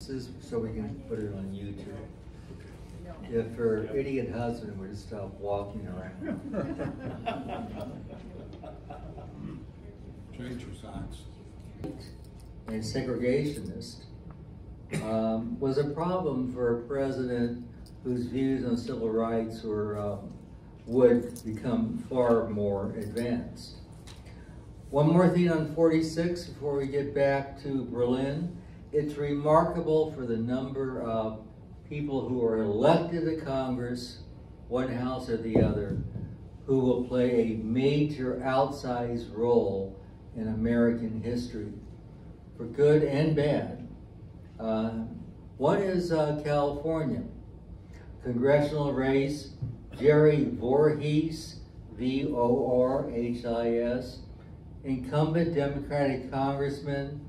This is so we can put it on YouTube. If her idiot husband would stop walking around. Change your socks. And segregationist was a problem for a president whose views on civil rights were would become far more advanced. One more thing on 46 before we get back to Berlin. It's remarkable for the number of people who are elected to Congress, one house or the other, who will play a major outsized role in American history, for good and bad. One is California. Congressional race, Jerry Voorhis, V-O-R-H-I-S, incumbent Democratic congressman.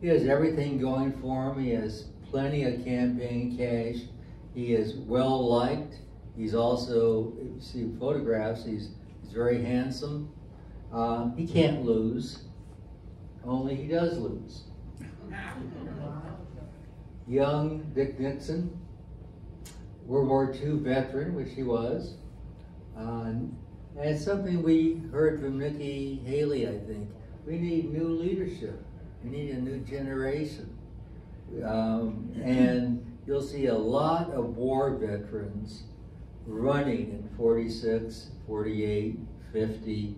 He has everything going for him. He has plenty of campaign cash. He is well liked. He's also, if you see photographs, he's very handsome. He can't lose, only he does lose. Young Dick Nixon, World War II veteran, which he was. And it's something we heard from Nikki Haley, I think. We need new leadership. We need a new generation. And you'll see a lot of war veterans running in 46, 48, 50.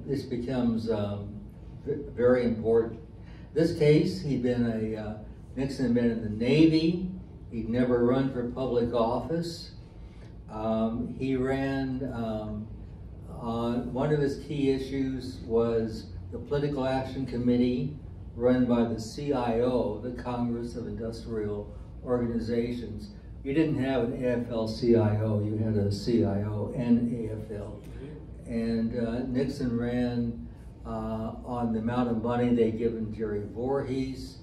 This becomes very important. This case, Nixon had been in the Navy. He'd never run for public office. He ran on one of his key issues was the Political Action Committee run by the CIO, the Congress of Industrial Organizations. You didn't have an AFL-CIO, you had a CIO and AFL. And Nixon ran on the amount of money they'd given Jerry Voorhis,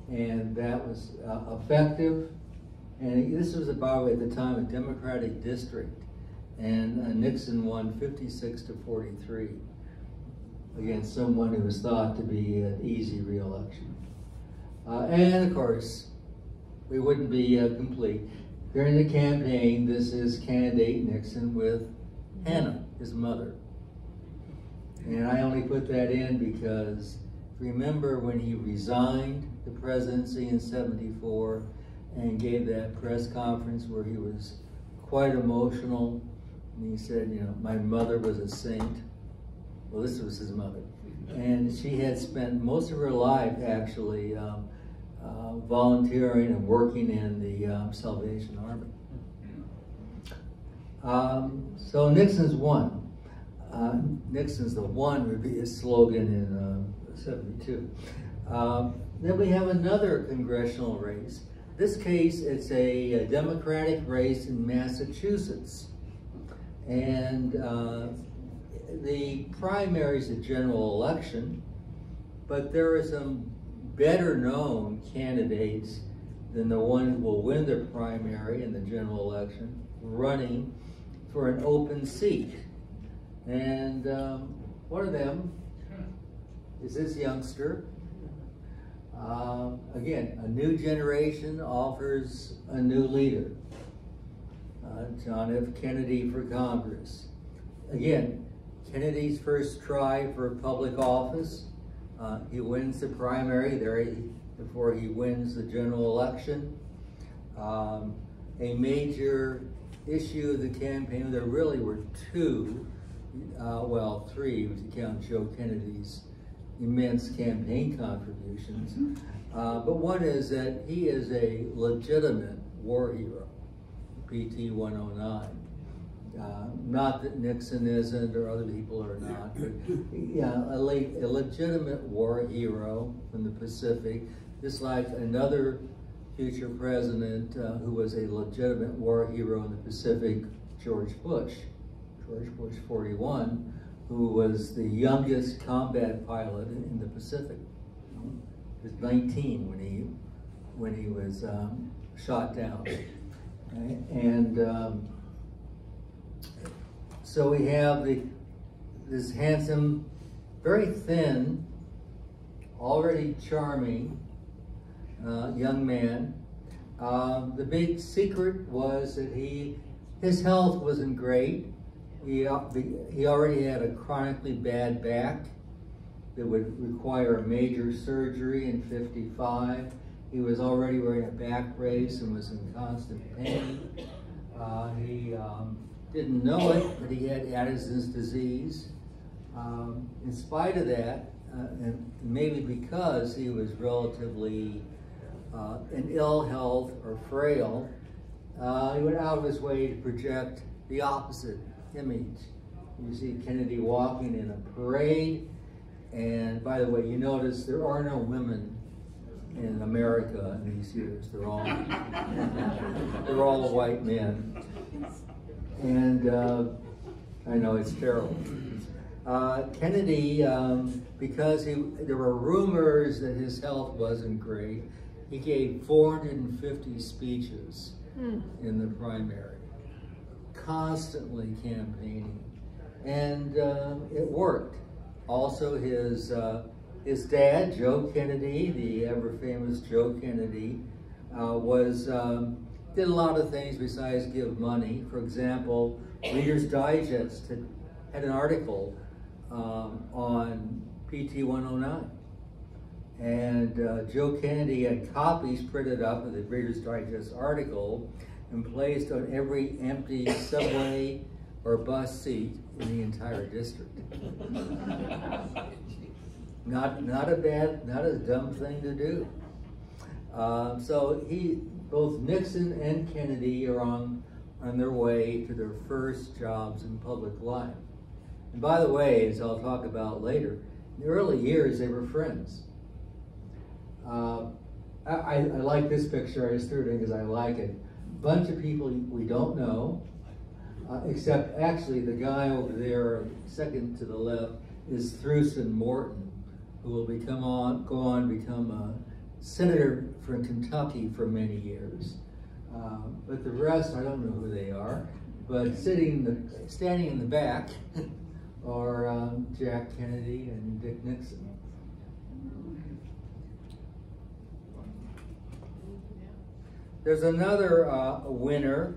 and that was effective. And this was, by the way, at the time, a Democratic district, and Nixon won 56-43 against someone who was thought to be an easy re-election. And of course, we wouldn't be complete. During the campaign, this is candidate Nixon with Hannah, his mother. And I only put that in because remember when he resigned the presidency in '74 and gave that press conference where he was quite emotional, and he said, you know, my mother was a saint. Well, this was his mother. And she had spent most of her life actually volunteering and working in the Salvation Army. So Nixon's one. Nixon's the one would be his slogan in '72. Then we have another congressional race. This case, it's a Democratic race in Massachusetts. And the primary is a general election, but there are some better known candidates than the one who will win the primary in the general election running for an open seat. And one of them is this youngster. Again, a new generation offers a new leader. John F. Kennedy for Congress. Again, Kennedy's first try for public office. He wins the primary before he wins the general election. A major issue of the campaign, there really were two, well, three, if you count Joe Kennedy's immense campaign contributions. But one is that he is a legitimate war hero, PT 109. Not that Nixon isn't or other people are not, but yeah, a legitimate war hero from the Pacific, just like another future president who was a legitimate war hero in the Pacific, George Bush 41, who was the youngest combat pilot in the Pacific. He was 19 when he was shot down. And so we have this handsome, very thin, already charming young man. The big secret was that his health wasn't great. He already had a chronically bad back that would require a major surgery in '55. He was already wearing a back brace and was in constant pain. He didn't know it, but he had Addison's disease. In spite of that, and maybe because he was relatively in ill health or frail, he went out of his way to project the opposite image. You see Kennedy walking in a parade, and by the way, you notice there are no women in America in these years. They're all white men, and I know it's terrible. Kennedy, because there were rumors that his health wasn't great, he gave 450 speeches in the primary, constantly campaigning, and it worked. Also, his dad, Joe Kennedy, the ever-famous Joe Kennedy, did a lot of things besides give money. For example, Reader's Digest had an article on PT 109. And Joe Kennedy had copies printed up of the Reader's Digest article and placed on every empty subway or bus seat in the entire district. Not a dumb thing to do. So both Nixon and Kennedy are on their way to their first jobs in public life. And by the way, as I'll talk about later, in the early years they were friends. I like this picture. I just threw it in because I like it. A bunch of people we don't know, except actually the guy over there, second to the left, is Thurston Morton, who will go on to become a senator from Kentucky for many years. But the rest, I don't know who they are. But standing in the back are Jack Kennedy and Dick Nixon. There's another winner.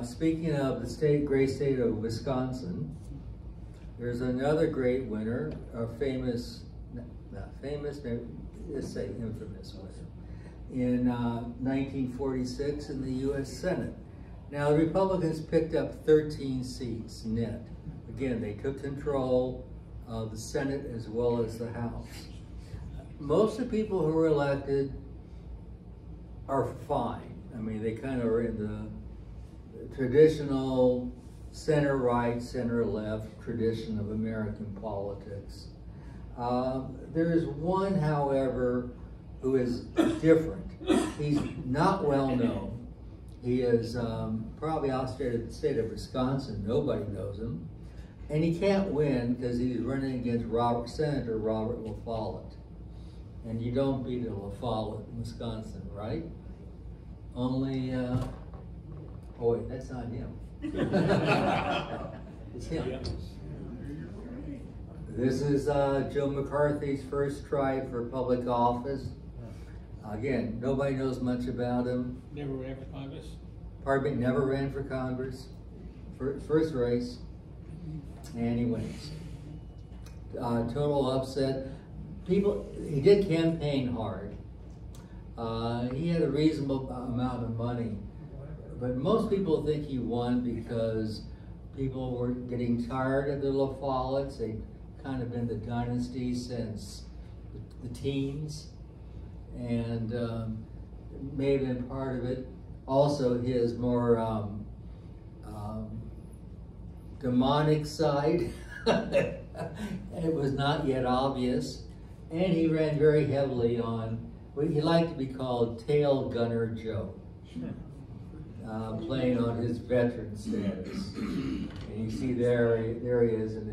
Speaking of the great state of Wisconsin, there's another great winner, not famous, let's say infamous winner, in 1946 in the U.S. Senate. Now, the Republicans picked up 13 seats net. Again, they took control of the Senate as well as the House. Most of the people who were elected are fine. I mean, they kind of are in the traditional center-right, center-left tradition of American politics. There is one, however, who is different. He's not well known. He is probably outside of the state of Wisconsin. Nobody knows him. And he can't win because he's running against Senator Robert LaFollette. And you don't beat a LaFollette in Wisconsin, right? Only, oh wait, that's not him. It's him. This is Joe McCarthy's first try for public office. Again, nobody knows much about him. Never ran for Congress? Pardon me, never ran for Congress. First race, and he wins. Total upset. He did campaign hard. He had a reasonable amount of money, but most people think he won because people were getting tired of the LaFollettes. They'd kind of been the dynasty since the teens, and may have been part of it. Also, his more demonic side, it was not yet obvious, and he ran very heavily on what he liked to be called Tail Gunner Joe, playing on his veteran status. And you see there he is in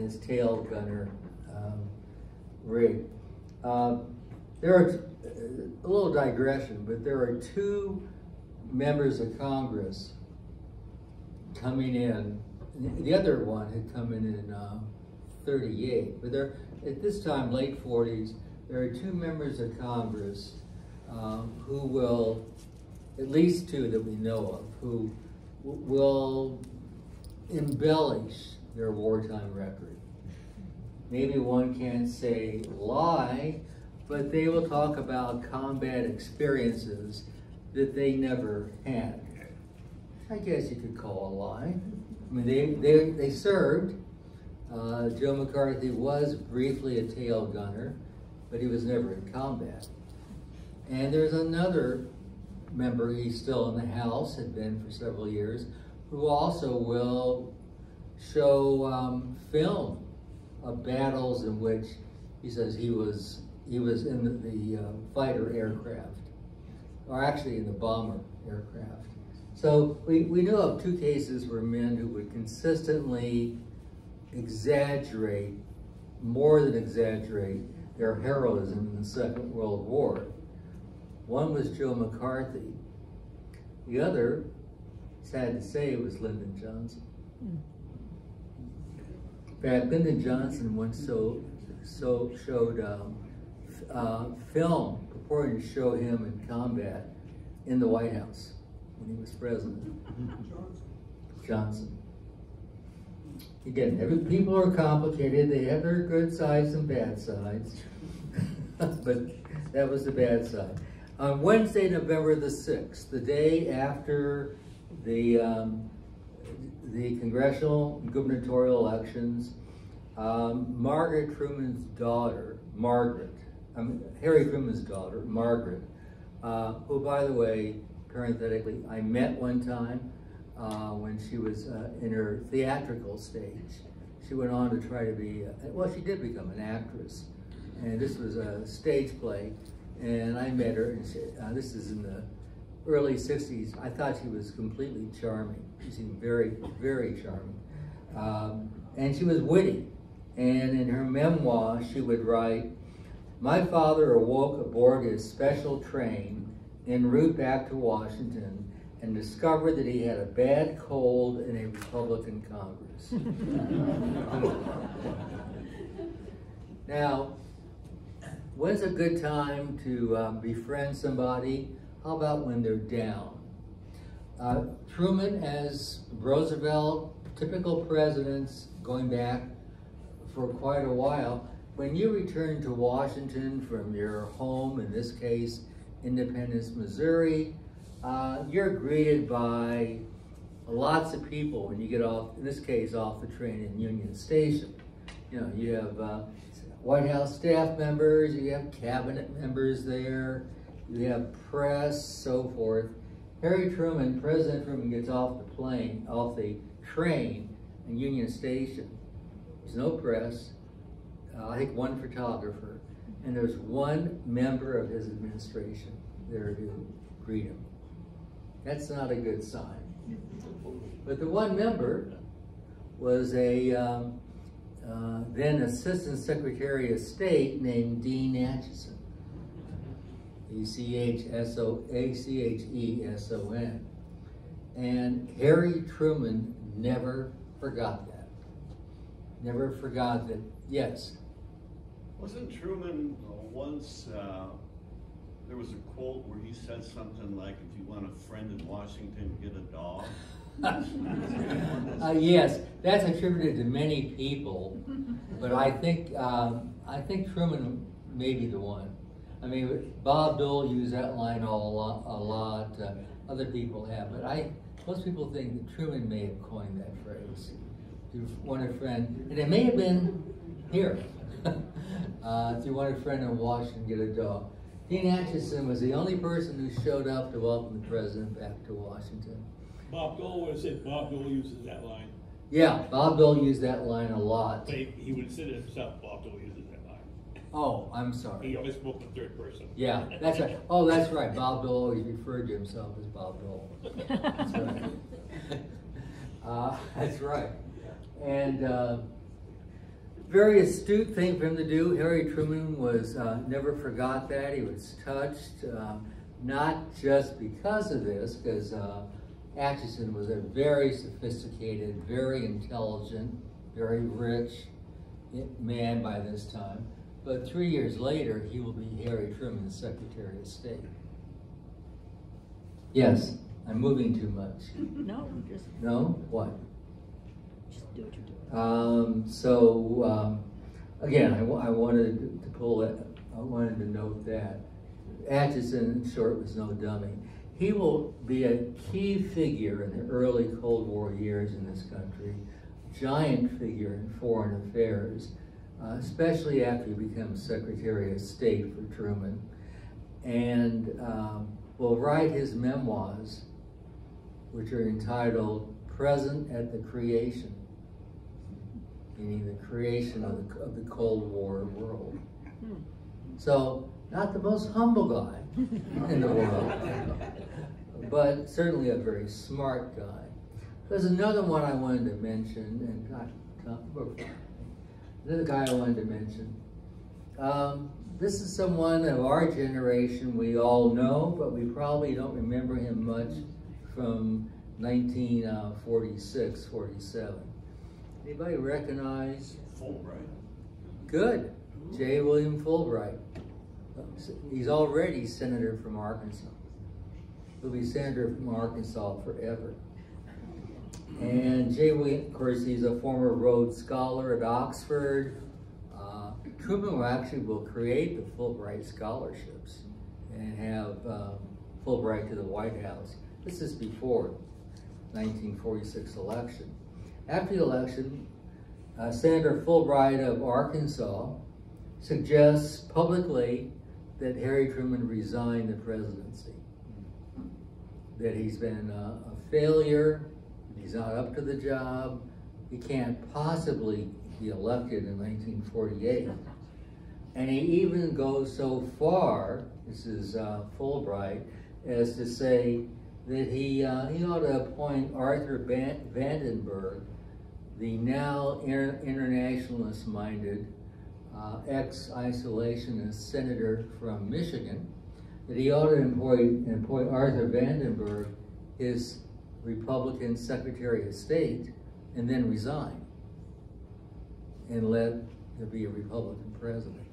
his tail gunner rig. There are a little digression, but there are two members of Congress coming in. The other one had come in 38, but at this time, late 40s, there are two members of Congress who will, at least two that we know of, who will embellish their wartime record. Maybe one can't say lie, but they will talk about combat experiences that they never had. I guess you could call a lie. I mean, they served. Joe McCarthy was briefly a tail gunner, but he was never in combat. And there's another member, he's still in the House, had been for several years, who also will show film of battles in which he says he was in the fighter aircraft, or actually in the bomber aircraft. So we know of two cases where men who would consistently exaggerate, more than exaggerate, their heroism in the Second World War. One was Joe McCarthy. The other, sad to say, was Lyndon Johnson. In fact, Lyndon Johnson once showed film purporting to show him in combat in the White House when he was president. Johnson. Again, people are complicated. They have their good sides and bad sides. But that was the bad side. On Wednesday, November the 6th, the day after the congressional and gubernatorial elections, Margaret Truman's daughter, Harry Truman's daughter, Margaret, who, by the way, parenthetically, I met one time when she was in her theatrical stage. She went on to try to be, well, she did become an actress. And this was a stage play. And I met her, and this is in the early 60s. I thought she was completely charming. She seemed very, very charming. And she was witty. And in her memoir, she would write, "My father awoke aboard his special train en route back to Washington and discovered that he had a bad cold in a Republican Congress." Now, when's a good time to befriend somebody? How about when they're down? Truman, as Roosevelt, typical presidents going back for quite a while, when you return to Washington from your home, in this case, Independence, Missouri, you're greeted by lots of people when you get off, in this case, off the train in Union Station. You know, you have White House staff members, you have cabinet members there, you have press, so forth. Harry Truman, President Truman, gets off the train in Union Station. There's no press, I think one photographer, and there's one member of his administration there to greet him. That's not a good sign. But the one member was a then Assistant Secretary of State named Dean Acheson. Acheson. And Harry Truman never forgot that. Never forgot that, yes. Wasn't Truman once, there was a quote where he said something like, if you want a friend in Washington, get a dog? Yes, that's attributed to many people, but I think Truman may be the one. I mean, Bob Dole used that line a lot. Other people have, but most people think that Truman may have coined that phrase. If you want a friend, and it may have been here. If you want a friend in Washington, get a dog. Dean Acheson was the only person who showed up to welcome the president back to Washington. Bob Dole would have said Bob Dole uses that line. Yeah, Bob Dole used that line a lot. He would have said it himself, Bob Dole uses that line. Oh, I'm sorry. He always spoke in third person. Yeah, that's right. Oh, that's right. Bob Dole always referred to himself as Bob Dole. That's right. That's right. And very astute thing for him to do. Harry Truman was never forgot that. He was touched, not just because of this, because Acheson was a very sophisticated, very intelligent, very rich man by this time, but 3 years later, he will be Harry Truman's Secretary of State. Yes, I'm moving too much. No, just No? What? do what you're doing. Again, I wanted to pull it, I wanted to note that Atchison, in short, was no dummy. He will be a key figure in the early Cold War years in this country, giant figure in foreign affairs, especially after he becomes Secretary of State for Truman, and will write his memoirs, which are entitled Present at the Creation, meaning the creation of the Cold War world. So, not the most humble guy in the world, but certainly a very smart guy. There's another one I wanted to mention, and another guy I wanted to mention. This is someone of our generation we all know, but we probably don't remember him much from 1946, 47. Anybody recognize? Fulbright. Good. J. William Fulbright. He's already senator from Arkansas. He'll be senator from Arkansas forever. And J. William, of course, he's a former Rhodes Scholar at Oxford. Truman actually will create the Fulbright scholarships and have Fulbright to the White House. This is before 1946 election. After the election, Senator Fulbright of Arkansas suggests publicly that Harry Truman resign the presidency, that he's been a failure, he's not up to the job, he can't possibly be elected in 1948. And he even goes so far, this is Fulbright, as to say that he ought to appoint Arthur Vandenberg, the now internationalist-minded ex-isolationist senator from Michigan, that he ought to appoint Arthur Vandenberg, his Republican Secretary of State, and then resign, and let there be a Republican president.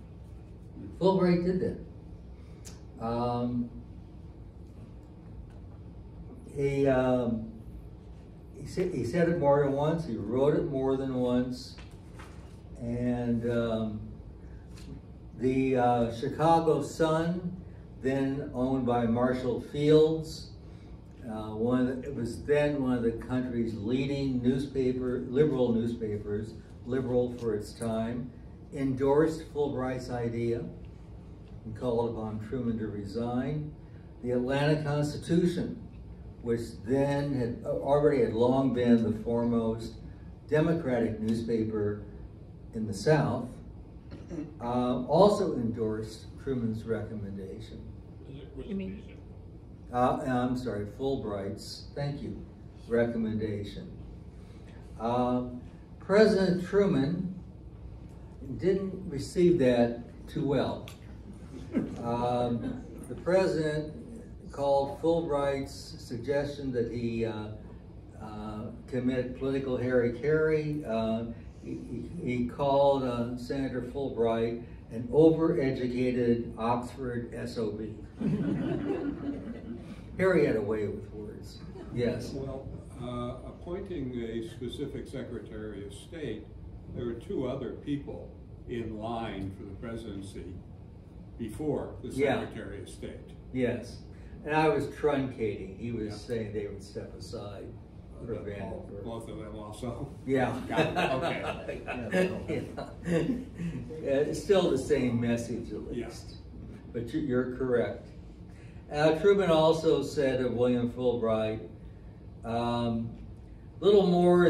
Fulbright did that. He said it more than once, he wrote it more than once, and the Chicago Sun, then owned by Marshall Fields, it was then one of the country's leading liberal newspapers, liberal for its time, endorsed Fulbright's idea and called upon Truman to resign. The Atlanta Constitution, which then had long been the foremost Democratic newspaper in the South, also endorsed Truman's recommendation. You mean? I'm sorry, Fulbright's, thank you, recommendation. President Truman didn't receive that too well. The president called Fulbright's suggestion that he commit political hara-kiri. He called Senator Fulbright an overeducated Oxford SOB. Harry had a way with words. Yes. Well, appointing a specific Secretary of State, there were two other people in line for the presidency before the Secretary of State. Yes. And I was truncating. He was saying they would step aside for Vandenberg. Both of them also? Yeah. Okay. Yeah, it's still the same message at least. Yeah. But you're correct. Truman also said of William Fulbright, little more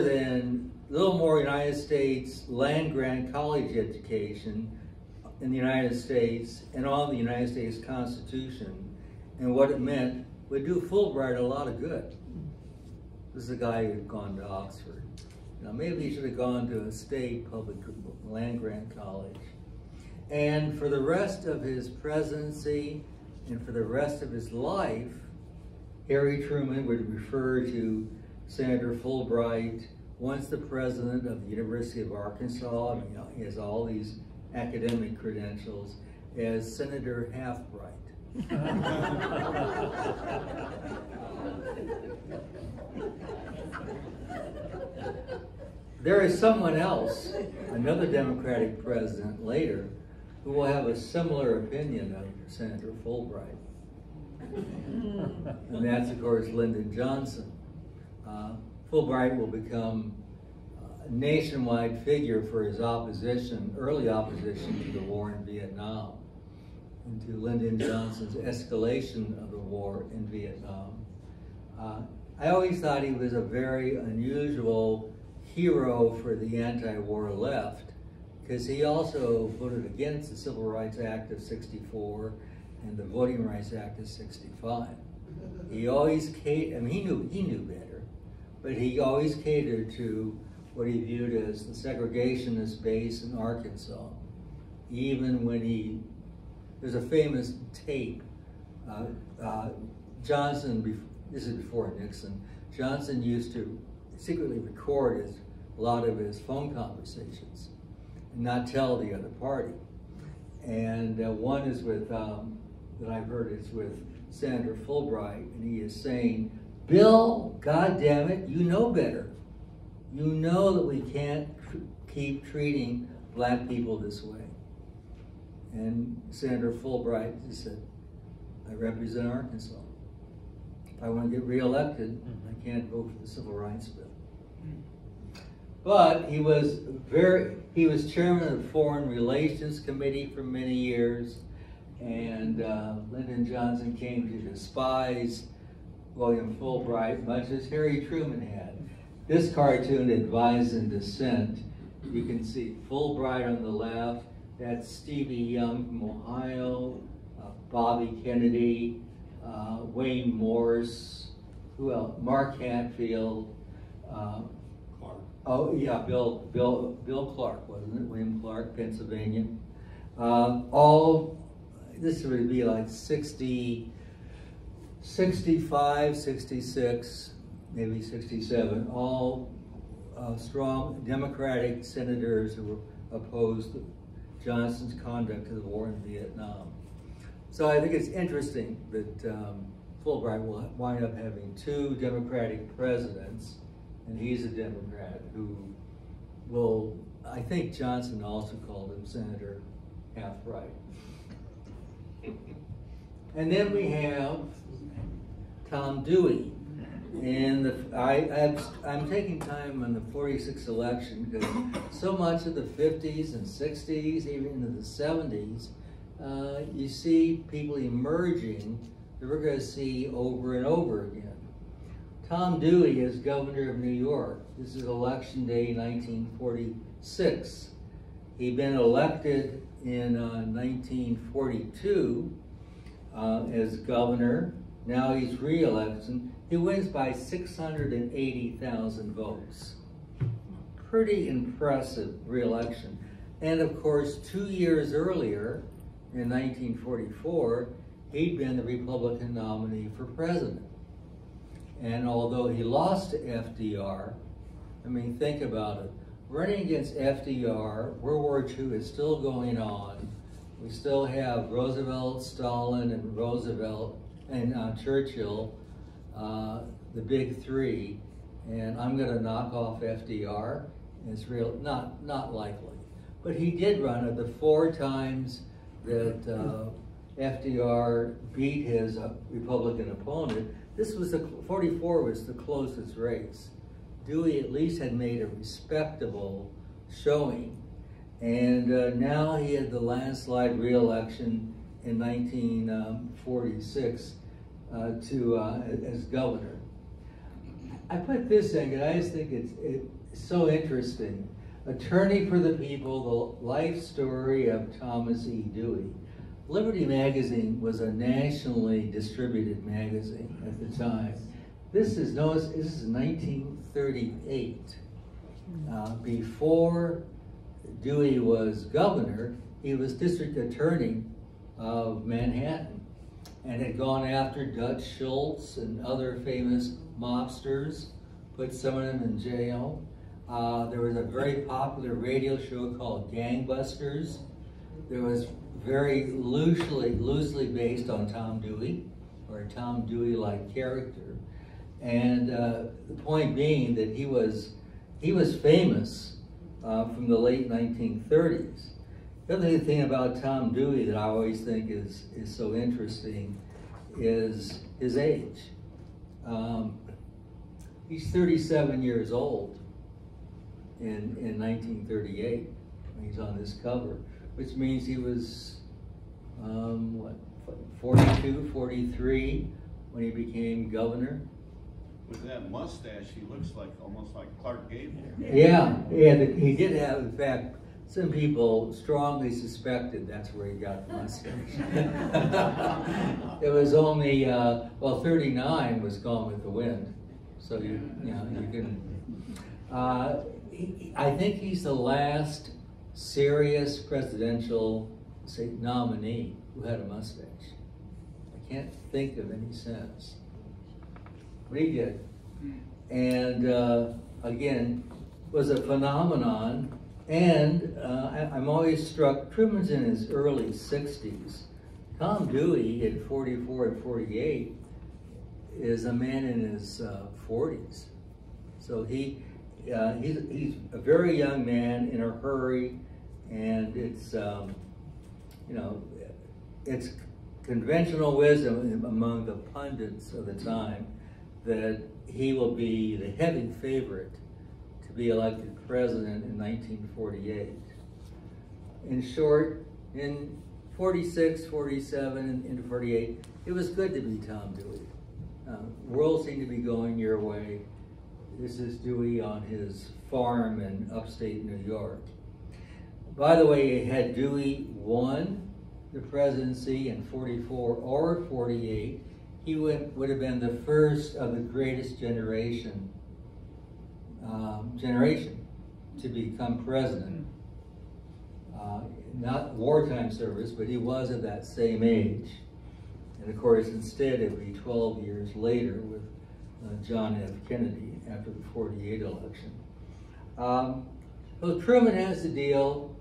United States land-grant college education in the United States and on the United States Constitution and what it meant would do Fulbright a lot of good. This is a guy who had gone to Oxford. Now maybe he should have gone to a state public land-grant college. And for the rest of his presidency and for the rest of his life, Harry Truman would refer to Senator Fulbright, once the president of the University of Arkansas. I mean, he has all these academic credentials as Senator Halfbright. There is someone else, another Democratic president later, who will have a similar opinion of Senator Fulbright. And that's, of course, Lyndon Johnson. Fulbright will become a nationwide figure for his opposition, early opposition to the war in Vietnam, and to Lyndon Johnson's escalation of the war in Vietnam. I always thought he was a very unusual hero for the anti-war left, because he also voted against the Civil Rights Act of '64 and the Voting Rights Act of '65. He always catered, I mean, he knew better, but he always catered to what he viewed as the segregationist base in Arkansas. Even when there's a famous tape, Johnson, this is before Nixon, Johnson used to secretly record a lot of his phone conversations and not tell the other party. And one is with, that I've heard is with Senator Fulbright, and he is saying, "Bill, goddammit, you know better. You know that we can't keep treating black people this way." And Senator Fulbright just said, "I represent Arkansas. If I want to get reelected, I can't vote for the Civil Rights Bill." But he was chairman of the Foreign Relations Committee for many years, and Lyndon Johnson came to despise William Fulbright, much as Harry Truman had. This cartoon, Advise and Dissent, you can see Fulbright on the left, that's Stevie Young from Ohio, Bobby Kennedy, Wayne Morse, who else? Mark Hatfield, Clark. Oh yeah, Bill Clark, wasn't it? William Clark, Pennsylvania. This would be like 60, 65, 66, maybe 67, all strong Democratic senators who opposed Johnson's conduct of the war in Vietnam. So I think it's interesting that Fulbright will wind up having two Democratic presidents, and he's a Democrat who will, I think Johnson also called him Senator Halfbright. And then we have Tom Dewey. And I'm taking time on the '46 election because so much of the 50s and 60s, even into the 70s, you see people emerging that we're going to see over and over again. Tom Dewey is governor of New York. This is election day 1946. He'd been elected in 1942 as governor. Now he's re-elected. He wins by 680,000 votes. Pretty impressive re-election. And of course, 2 years earlier, in 1944, he'd been the Republican nominee for president. And although he lost to FDR, I mean, think about it. Running against FDR, World War II is still going on. We still have Roosevelt, Stalin, and Churchill, the big three, and I'm going to knock off FDR. It's not likely. But he did run it the 4 times that FDR beat his Republican opponent. 44 was the closest race. Dewey at least had made a respectable showing. And now he had the landslide re-election in 1946 as governor. I put this in because I just think it's so interesting. Attorney for the People, the life story of Thomas E. Dewey. Liberty Magazine was a nationally distributed magazine at the time. This is 1938. Before Dewey was governor, he was district attorney of Manhattan and had gone after Dutch Schultz and other famous mobsters, put some of them in jail. There was a very popular radio show called Gangbusters There was very loosely based on Tom Dewey, or a Tom Dewey-like character. And the point being that he was famous from the late 1930s. The other thing about Tom Dewey that I always think is so interesting is his age. He's 37 years old in 1938 when he's on this cover, which means he was, 42, 43 when he became governor. With that mustache, he looks like almost like Clark Gable. Yeah, he did have, in fact, some people strongly suspected that's where he got the mustache. It was only, 39 was Gone with the Wind. So you can, I think he's the last serious presidential, say, nominee who had a mustache. I can't think of any since. But he did. And again, was a phenomenon. And I'm always struck, Truman's in his early 60s. Tom Dewey at 44 and 48 is a man in his 40s. So he's a very young man in a hurry, and it's, it's conventional wisdom among the pundits of the time that he will be the heavy favorite to be elected president in 1948. In short, in 46, 47, into 48, it was good to be Tom Dewey. World seemed to be going your way. This is Dewey on his farm in upstate New York. By the way, had Dewey won the presidency in 44 or 48, he would have been the first of the greatest generation to become president. Not wartime service, but he was of that same age. And of course, instead, it would be 12 years later with John F. Kennedy after the 48 election. Well, Truman has to deal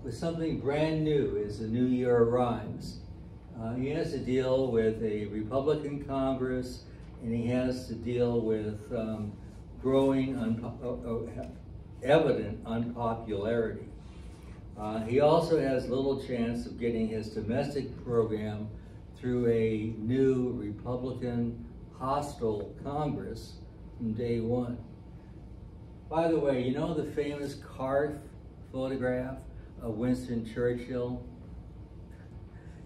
with something brand new as the new year arrives. He has to deal with a Republican Congress, and he has to deal with growing evident unpopularity. He also has little chance of getting his domestic program through a new Republican hostile Congress from day one. By the way, you know the famous Carth photograph of Winston Churchill?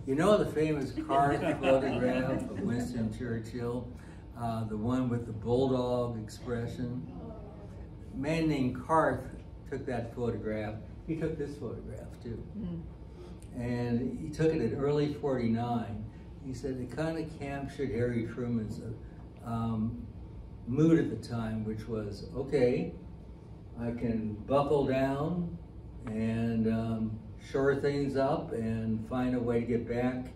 You know the famous Carth photograph of Winston Churchill? The one with the bulldog expression? A man named Carth took that photograph. He took this photograph too. And he took it in early 49. He said it kind of captured Harry Truman's mood at the time, which was, okay, I can buckle down and shore things up and find a way to get back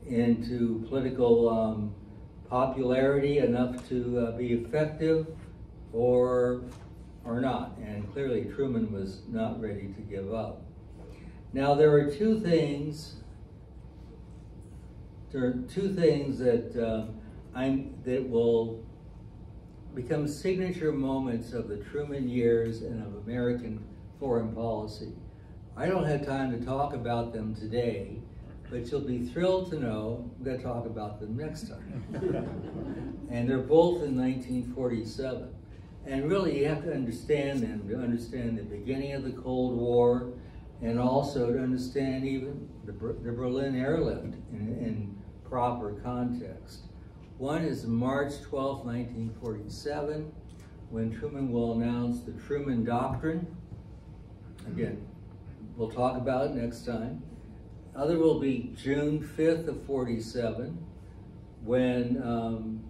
into political popularity enough to be effective or not. And clearly Truman was not ready to give up. Now there are two things that that will become signature moments of the Truman years and of American foreign policy. I don't have time to talk about them today, but you'll be thrilled to know I'm going to talk about them next time. And they're both in 1947. And really you have to understand them to understand the beginning of the Cold War, and also to understand even the Berlin airlift in proper context. One is March 12, 1947, when Truman will announce the Truman Doctrine. Again, we'll talk about it next time. Other will be June 5th of 47, when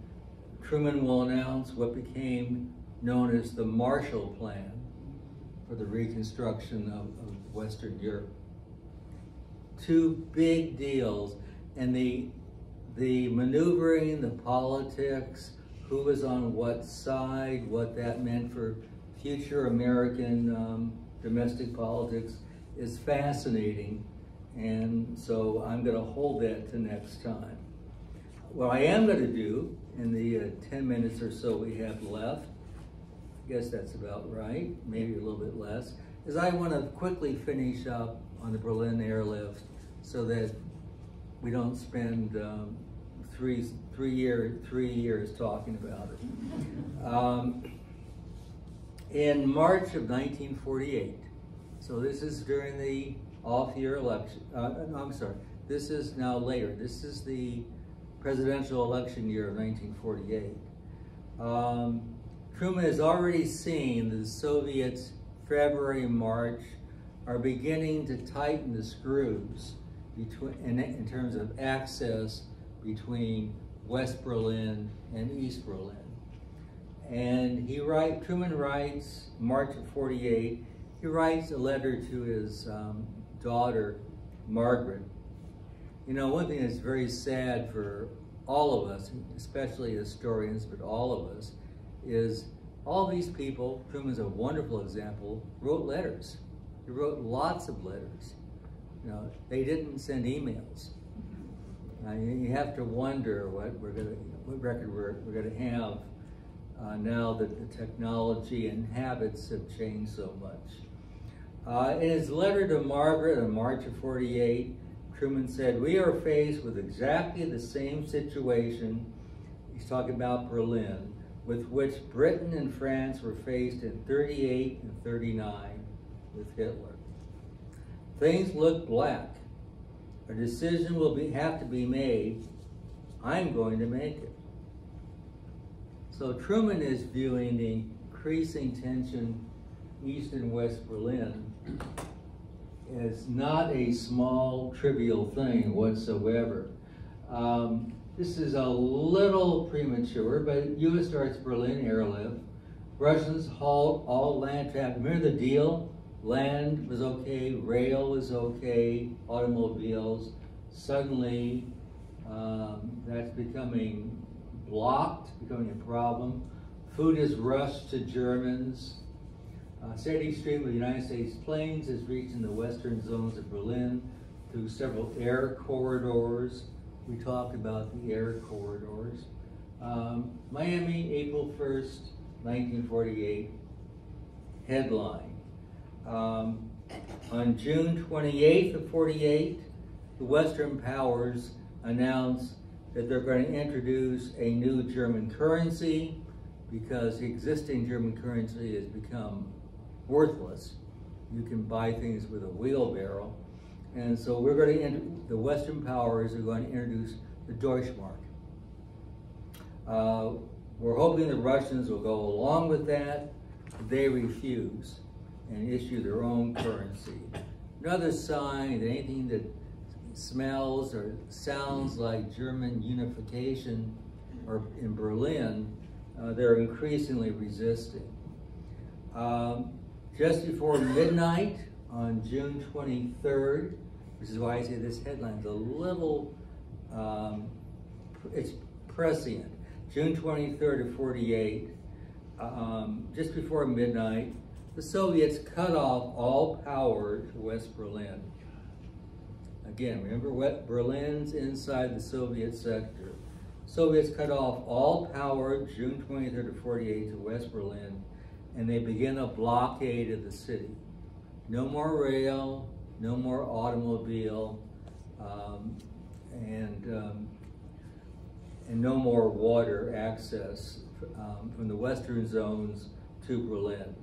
Truman will announce what became known as the Marshall Plan for the reconstruction of Western Europe. Two big deals, and the maneuvering, the politics, who was on what side, what that meant for future American domestic politics is fascinating, and so I'm going to hold that to next time. What I am going to do in the 10 minutes or so we have left, I guess that's about right, maybe a little bit less, is I want to quickly finish up on the Berlin airlift so that we don't spend 3 years talking about it. In March of 1948, so this is during the off-year election, no, I'm sorry, this is now later. This is the presidential election year of 1948. Truman has already seen the Soviets, February and March, are beginning to tighten the screws between, in terms of access between West Berlin and East Berlin. And Truman writes, March of 48, he writes a letter to his daughter, Margaret. You know, one thing that's very sad for all of us, especially historians, but all of us, is all these people, Truman's a wonderful example, wrote letters. He wrote lots of letters. You know, they didn't send emails. You have to wonder what record we're going to have now that the technology and habits have changed so much. In his letter to Margaret in March of 48, Truman said, "We are faced with exactly the same situation," he's talking about Berlin, "with which Britain and France were faced in 38 and 39 with Hitler. Things look black. A decision will have to be made. I'm going to make it." So Truman is viewing the increasing tension East and West Berlin as not a small, trivial thing whatsoever. This is a little premature, but U.S. starts Berlin airlift. Russians halt all land traffic. Remember the deal? Land was okay, rail was okay, automobiles. Suddenly, that's becoming blocked, becoming a problem. Food is rushed to Germans. Steady stream of the United States planes is reaching the western zones of Berlin through several air corridors. We talked about the air corridors. Miami, April 1st, 1948, headline. On June 28th of 48, the Western powers announced that they're going to introduce a new German currency because the existing German currency has become worthless. You can buy things with a wheelbarrow. And so the Western powers are going to introduce the Deutschmark. We're hoping the Russians will go along with that. They refuse and issue their own currency. Another sign that anything that smells or sounds like German unification or in Berlin, they're increasingly resisting. Just before midnight on June 23rd, which is why I say this headline is a little, it's prescient. June 23rd of 48, just before midnight, the Soviets cut off all power to West Berlin. Again, remember Berlin's inside the Soviet sector. Soviets cut off all power June 23rd of 48 to West Berlin, and they begin a blockade of the city. No more rail, no more automobile, and no more water access from the western zones to Berlin.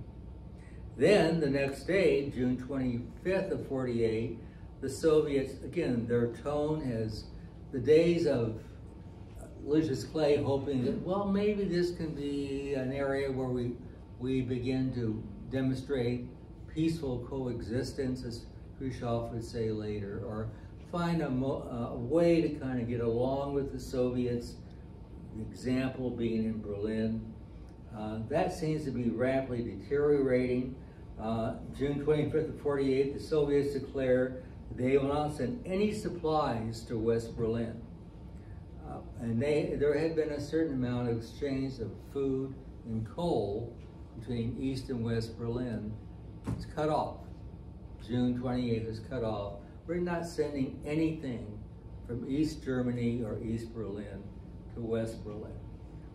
Then the next day, June 25th of 48, the Soviets, again, their tone has the days of Lucius Clay hoping that, well, maybe this can be an area where we begin to demonstrate peaceful coexistence, as Khrushchev would say later, or find a way to kind of get along with the Soviets, the example being in Berlin. That seems to be rapidly deteriorating. June 25th of 48, the Soviets declare they will not send any supplies to West Berlin. And there had been a certain amount of exchange of food and coal between East and West Berlin, It's cut off. June 28th is cut off. We're not sending anything from East Germany or East Berlin to West Berlin,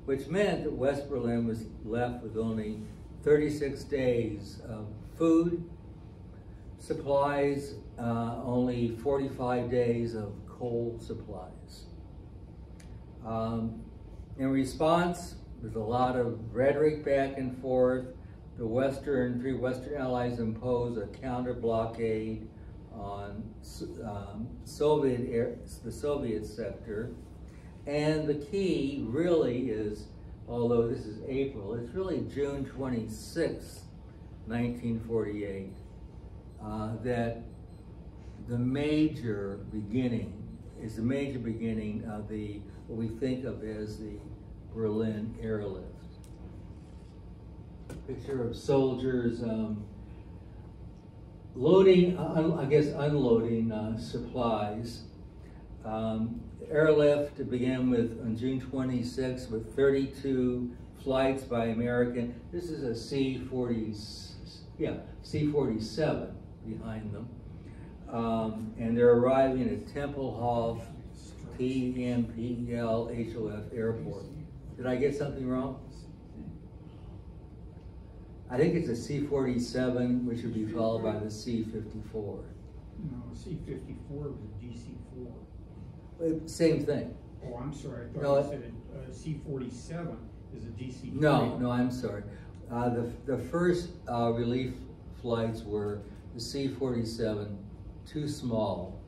which meant that West Berlin was left with only 36 days of food, supplies, only 45 days of coal supplies. In response, there's a lot of rhetoric back and forth. The three Western allies impose a counter blockade on the Soviet sector. And the key really is, although this is April, it's really June 26, 1948, that the major beginning of what we think of as the Berlin airlift. Picture of soldiers loading, unloading supplies. Airlift began on June 26 with 32 flights by American. This is a C-47 behind them. And they're arriving at Tempelhof, Tempelhof Airport. Did I get something wrong? I think it's a C-47, which would be followed by the C-54. No, C-54 was a DC-4. Same thing. Oh, I'm sorry. I No, thought you said C-47 is a DC-3. No, I'm sorry. The first relief flights were the C-47, too small.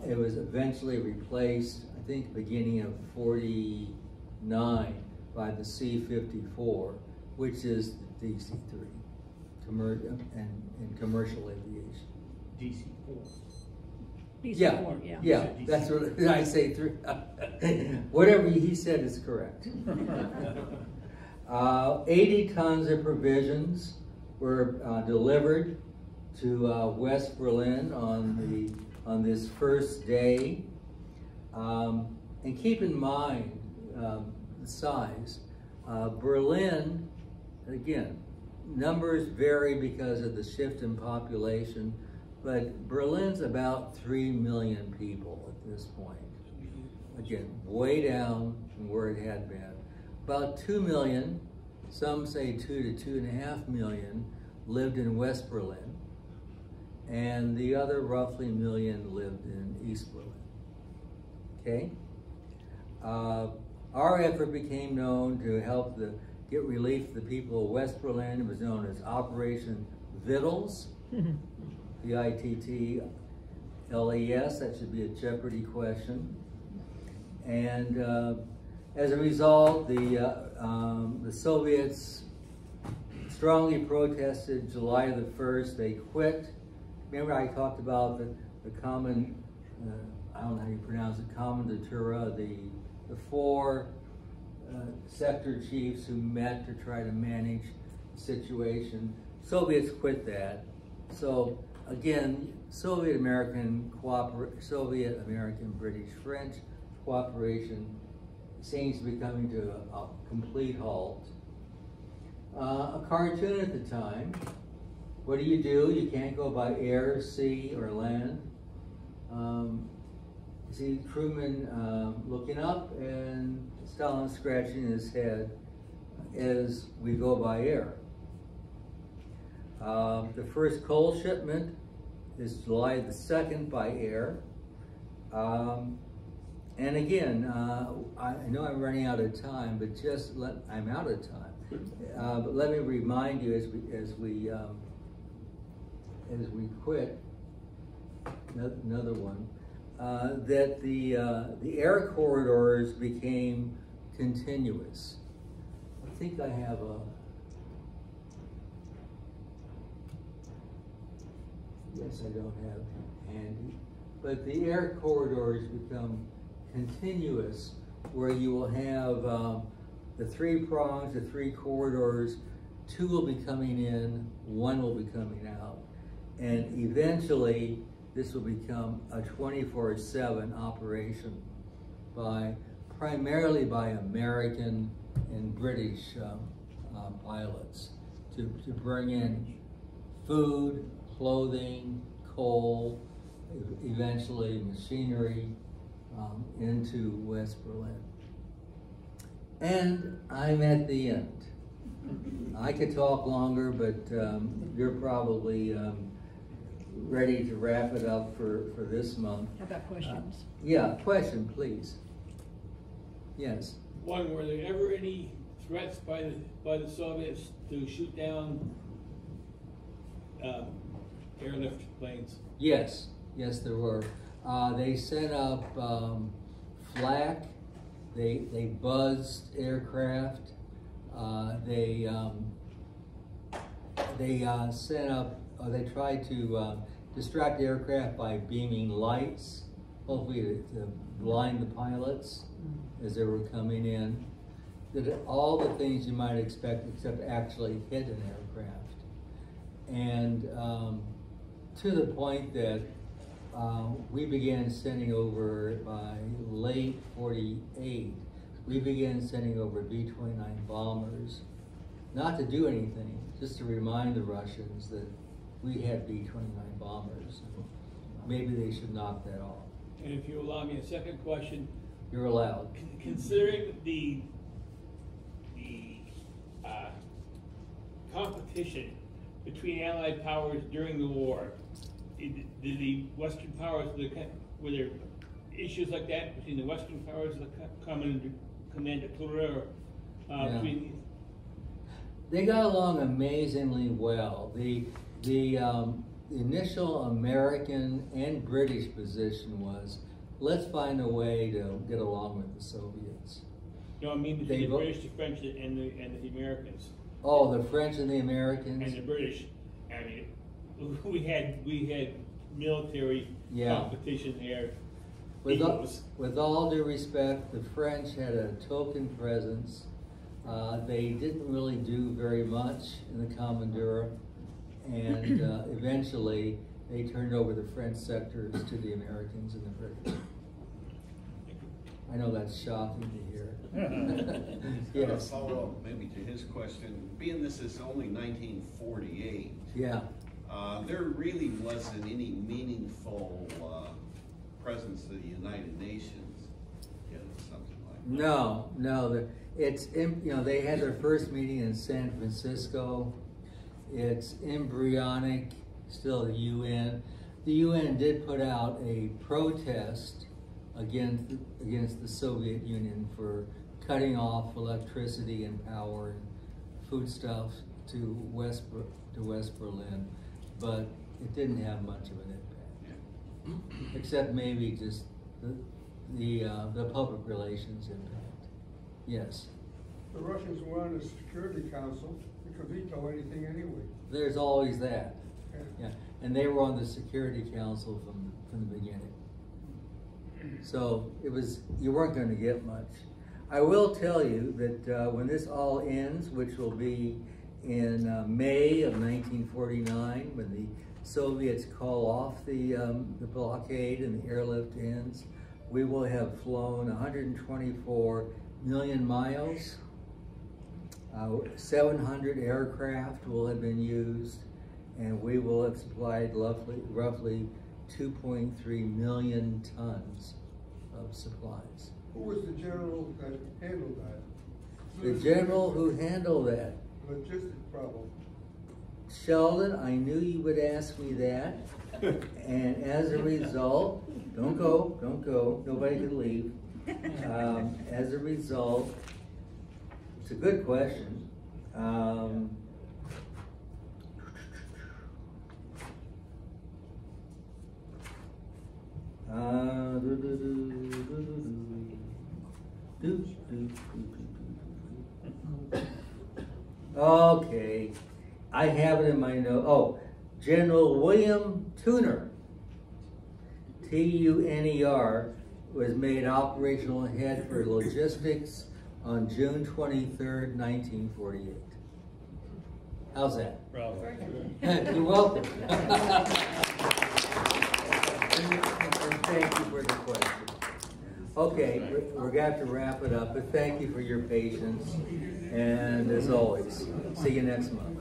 It was eventually replaced, I think, beginning of '49 by the C-54, which is the DC-3 in commercial aviation. DC-4. DC-4, Yeah, that's what did I say. 3? Whatever he said is correct. 80 tons of provisions were delivered to West Berlin on this first day. And keep in mind the size. Berlin, again, numbers vary because of the shift in population, but Berlin's about 3 million people at this point. Again, way down from where it had been. About 2 million, some say 2 to 2.5 million, lived in West Berlin, and the other roughly million lived in East Berlin. Okay? Our effort became known to help get relief to the people of West Berlin. It was known as Operation Vittles, V-I-T-T-L-E-S. That should be a Jeopardy question. And as a result, the Soviets strongly protested July the 1st. They quit. Remember I talked about the common, I don't know how you pronounce it, Kommandatura, the 4 sector chiefs who met to try to manage the situation. Soviets quit that. So again, Soviet-American, British, French cooperation seems to be coming to a complete halt. A cartoon at the time. What do? You can't go by air, sea, or land. You see Truman looking up and Stalin scratching his head as we go by air. The first coal shipment is July the 2nd by air. And again, I know I'm running out of time, but I'm out of time. But let me remind you as we quit, another one, that the air corridors became continuous. I think I have yes, I don't have handy, but the air corridors become continuous, where you will have the 3 prongs, the 3 corridors, 2 will be coming in, 1 will be coming out. And eventually, this will become a 24/7 operation primarily by American and British pilots to bring in food, clothing, coal, eventually machinery into West Berlin. And I'm at the end. I could talk longer, but you're probably ready to wrap it up for this month. How about questions? Yeah, question, please. Yes. One, were there ever any threats by the Soviets to shoot down airlift planes? Yes, yes, there were. They sent up flak. They buzzed aircraft. They sent up. They tried to distract aircraft by beaming lights, hopefully to blind the pilots as they were coming in. Did all the things you might expect, except actually hit an aircraft. And to the point that we began sending over, by late 48, we began sending over B-29 bombers, not to do anything, just to remind the Russians that we had B-29 bombers. Maybe they should knock that off. And if you allow me a second question. You're allowed. Considering the competition between Allied powers during the war, did the Western powers, were there issues like that between the Western powers and the Kommandantur? Between? They got along amazingly well. The initial American and British position was, let's find a way to get along with the Soviets. No, I mean between the British, the French, and the Americans. Oh, the French and the Americans? And the British. I mean, we had military competition there. With all due respect, the French had a token presence. They didn't really do very much in the Kommandantur, and eventually they turned over the French sectors to the Americans and the British. I know that's shocking to hear. Yes. To follow up maybe to his question, being this is only 1948, there really wasn't any meaningful presence of the United Nations in something like that. No. It's they had their first meeting in San Francisco. It's embryonic, still the UN. The UN did put out a protest against the Soviet Union for cutting off electricity and power and foodstuffs to West Berlin, but it didn't have much of an impact, except maybe just the public relations impact. Yes. The Russians were on the Security Council. They could veto anything anyway. There's always that. Yeah, and they were on the Security Council from the beginning. So you weren't going to get much. I will tell you that when this all ends, which will be in May of 1949, when the Soviets call off the blockade and the airlift ends, we will have flown 124 million miles. 700 aircraft will have been used, and we will have supplied roughly 2.3 million tons of supplies. Who was the general that handled that? The general who handled that? Logistic problem. Sheldon, I knew you would ask me that. And as a result, don't go, nobody can leave. As a result, it's a good question. Okay, I have it in my note. Oh, General William Tuner, Tuner, was made operational head for logistics on June 23rd, 1948. How's that? Bravo. You're welcome. And thank you for the question. Okay, we're going to have to wrap it up, but thank you for your patience. And as always, see you next month.